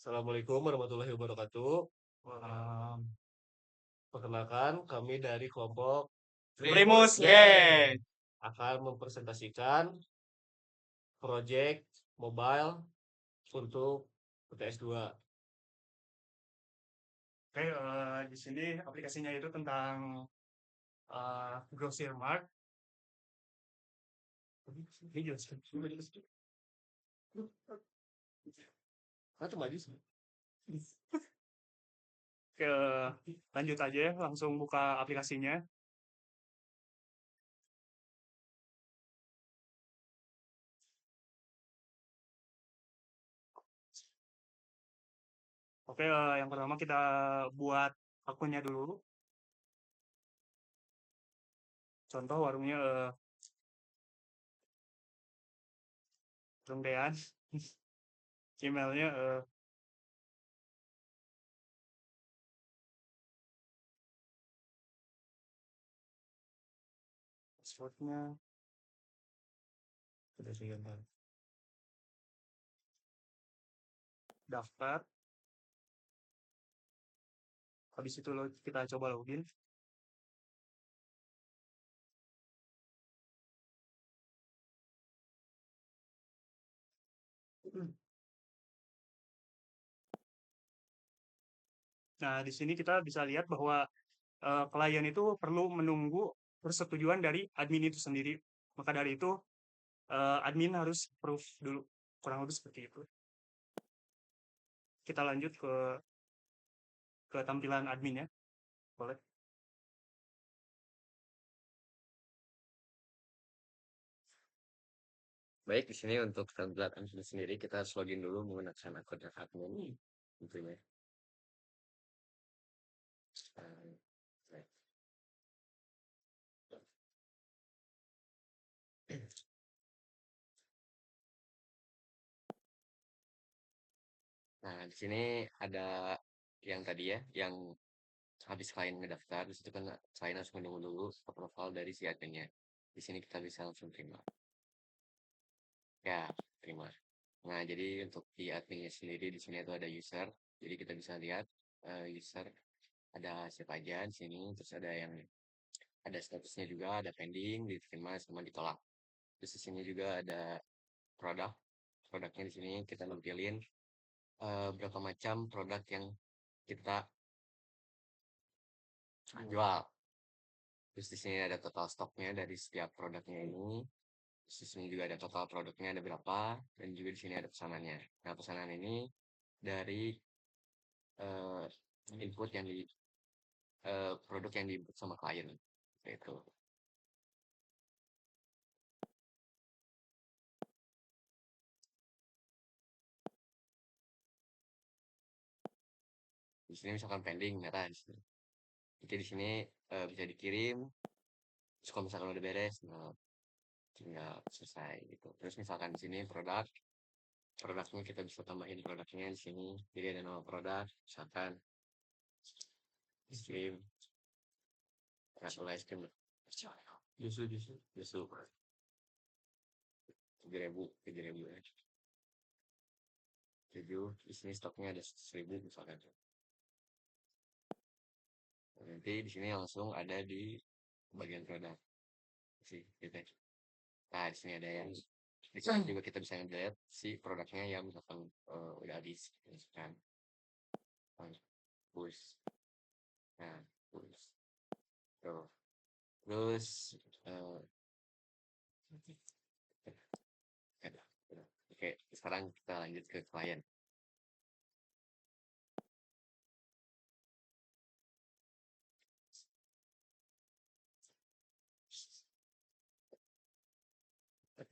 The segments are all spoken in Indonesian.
Assalamualaikum warahmatullahi wabarakatuh. Um, Perkenalkan, kami dari kelompok Primus Gang. akan mempresentasikan proyek mobile untuk PTS 2. Oke, di sini aplikasinya itu tentang Grocery Mart. Ini jelas. Kan maju sih. Oke, lanjut aja ya, langsung buka aplikasinya. Oke, yang pertama kita buat akunnya dulu. Contoh warungnya Rongdean. Emailnya passwordnya Sudah saya gambar. daftar. Habis itu kita coba login. Nah, di sini kita bisa lihat bahwa klien itu perlu menunggu persetujuan dari admin itu sendiri. Maka dari itu admin harus approve dulu, kurang lebih seperti itu. Kita lanjut ke tampilan admin ya, boleh. Baik, di sini untuk tampilan admin sendiri kita harus login dulu menggunakan akun admin tentunya. Baik. Nah, di sini ada yang tadi ya, yang habis klien ngedaftar, di situ kan klien harus menunggu dulu approval dari si adminnya. Di sini kita bisa langsung terima. Ya, terima. Nah, jadi untuk di adminnya sendiri di sini itu ada user. Jadi kita bisa lihat user ada siapa aja di sini. Terus ada statusnya juga, ada pending, diterima sama ditolak. Terus di sini juga ada produk. Produknya di sini kita nampilin berapa macam produk yang kita jual. Terus di sini ada total stoknya dari setiap produknya ini. Terus di sini juga ada total produknya ada berapa, dan juga di sini ada pesanannya. Nah, pesanan ini dari eh, input yang di produk yang diinput sama klien. Itu. Di sini misalkan pending, merah di sini. Jadi di sini bisa dikirim. Terus kalau misalkan udah beres, nah, tinggal selesai gitu. Terus misalkan di sini produknya kita bisa tambahin produknya di sini. Jadi ada nama produk, misalkan es krim, es krim, justru 3.000 ya. 7, di sini stoknya ada 1.000 misalkan. Nanti di sini langsung ada di bagian produk sih gitu. Nah, di sini ada yang di sini juga kita bisa ngeliat si produknya yang misalkan udah habis kan. Bus. Nah, bus. Tuh. Terus eh, oke, sekarang kita lanjut ke klien.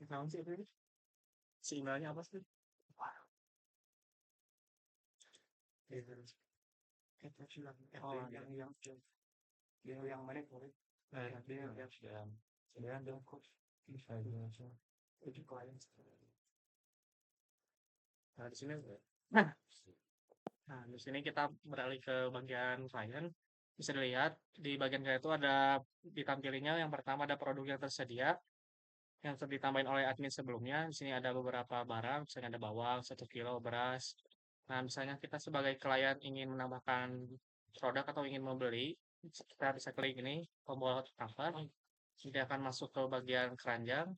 Tahu sih itu si emailnya apa sih? Oh, yang mana boleh? Dia dong kok. Itu klien. Nah, di sini Nah, di sini kita beralih ke bagian klien. Bisa dilihat di bagian klien itu ada ditampilinnya yang pertama ada produk yang tersedia yang ditambahin oleh admin sebelumnya. Di sini ada beberapa barang, misalnya ada bawang 1 kilo, beras, Nah, misalnya kita sebagai klien ingin menambahkan produk atau ingin membeli, kita bisa klik ini, tombol cover, nanti akan masuk ke bagian keranjang.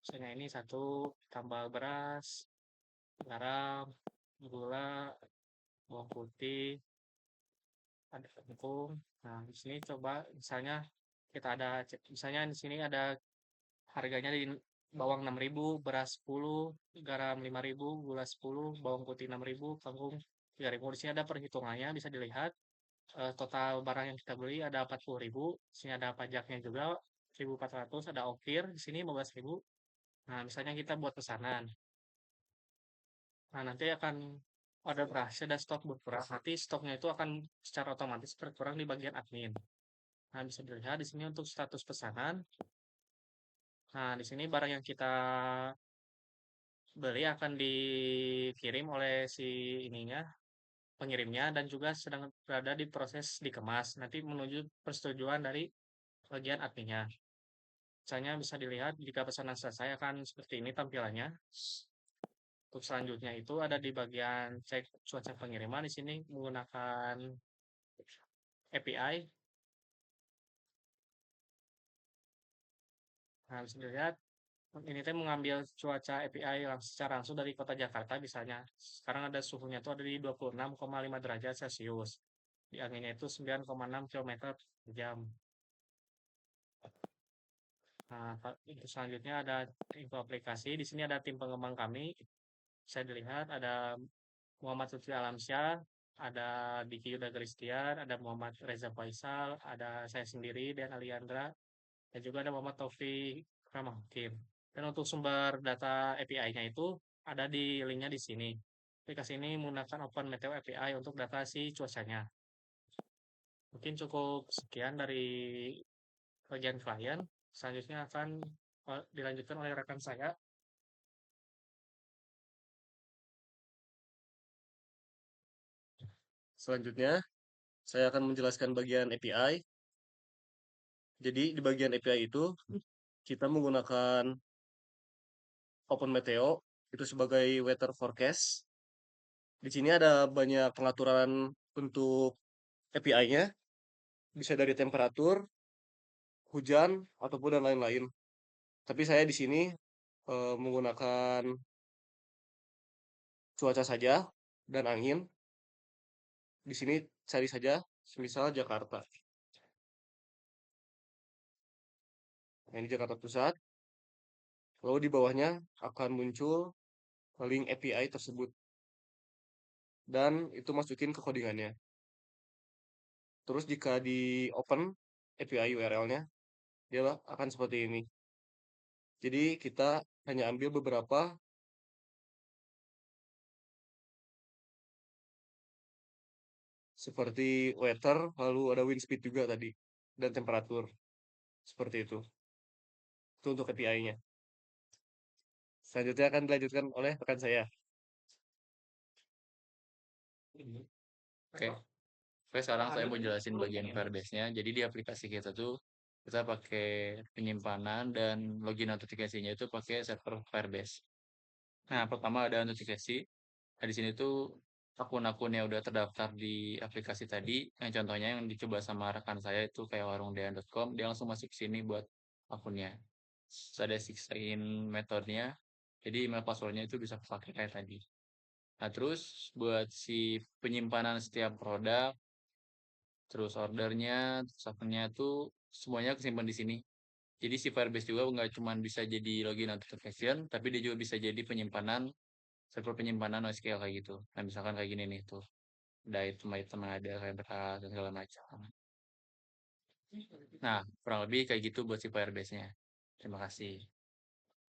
Misalnya ini satu, tambah beras, garam, gula, bawang putih, ada tepung. Nah, di sini coba misalnya kita ada misalnya di sini ada harganya di bawang 6.000, beras 10, garam 5.000, gula 10, bawang putih 6.000, kangkung 3.000. Di sini ada perhitungannya bisa dilihat. Total barang yang kita beli ada 40.000. Di sini ada pajaknya juga 1.400, ada ongkir di sini 15.000. Nah, misalnya kita buat pesanan. Nah, nanti akan order berhasil dan stok berkurang. Nanti stoknya itu akan secara otomatis berkurang di bagian admin. Nah, bisa dilihat di sini untuk status pesanan. Nah, di sini barang yang kita beli akan dikirim oleh si ininya, pengirimnya, dan juga sedang berada di proses dikemas. Nanti menuju persetujuan dari bagian adminnya. Misalnya bisa dilihat jika pesanan selesai akan seperti ini tampilannya. Untuk selanjutnya itu ada di bagian cek cuaca pengiriman di sini menggunakan API. Nah, bisa dilihat ini teh mengambil cuaca API secara langsung dari kota Jakarta misalnya. Sekarang ada suhunya itu ada di 26,5 derajat Celcius. Di anginnya itu 9,6 km per jam. Nah, itu selanjutnya ada info aplikasi. Di sini ada tim pengembang kami. Bisa dilihat ada Muhammad Lutfi Alamsyah, ada Diki Yuda Christian, ada Muhammad Reza Faisal, ada saya sendiri dan Aliandra, dan juga ada Muhammad Taufik Ramahuddin. Dan untuk sumber data API-nya itu ada di linknya di sini. Aplikasi ini menggunakan Open Meteo API untuk data si cuacanya. Mungkin cukup sekian dari bagian klien. Selanjutnya akan dilanjutkan oleh rekan saya. Selanjutnya, saya akan menjelaskan bagian API. Jadi, di bagian API itu, kita menggunakan Open Meteo, itu sebagai weather forecast. Di sini ada banyak pengaturan untuk API-nya, bisa dari temperatur, hujan, ataupun dan lain-lain. Tapi saya di sini menggunakan cuaca saja dan angin. Di sini cari saja, misal Jakarta. Nah, ini Jakarta Pusat. Lalu di bawahnya akan muncul link API tersebut. Dan itu masukin ke codingannya. Terus jika di open API URL-nya, dia akan seperti ini. Jadi kita hanya ambil beberapa seperti weather, lalu ada wind speed juga tadi, dan temperatur. Seperti itu. Itu untuk API-nya. Selanjutnya akan dilanjutkan oleh rekan saya. Oke. Oke, sekarang saya mau jelasin bagian Firebase-nya. Jadi di aplikasi kita tuh kita pakai penyimpanan dan login notifikasinya itu pakai server Firebase. Nah, pertama ada notifikasi. Nah, di sini tuh akun-akun yang udah terdaftar di aplikasi tadi, yang contohnya yang dicoba sama rekan saya itu kayak warungdean.com, dia langsung masuk ke sini buat akunnya. Terus ada sign metodenya, jadi email passwordnya itu bisa pakai kayak tadi. Nah, terus buat si penyimpanan setiap produk, terus ordernya, terus akunnya tuh semuanya kesimpan di sini. Jadi si Firebase juga nggak cuma bisa jadi login notification, tapi dia juga bisa jadi penyimpanan, server penyimpanan NoSQL kayak gitu. Nah, misalkan kayak gini nih tuh, ada item-item yang ada kayak beras dan segala macam. Nah, kurang lebih kayak gitu buat si Firebase-nya. Terima kasih.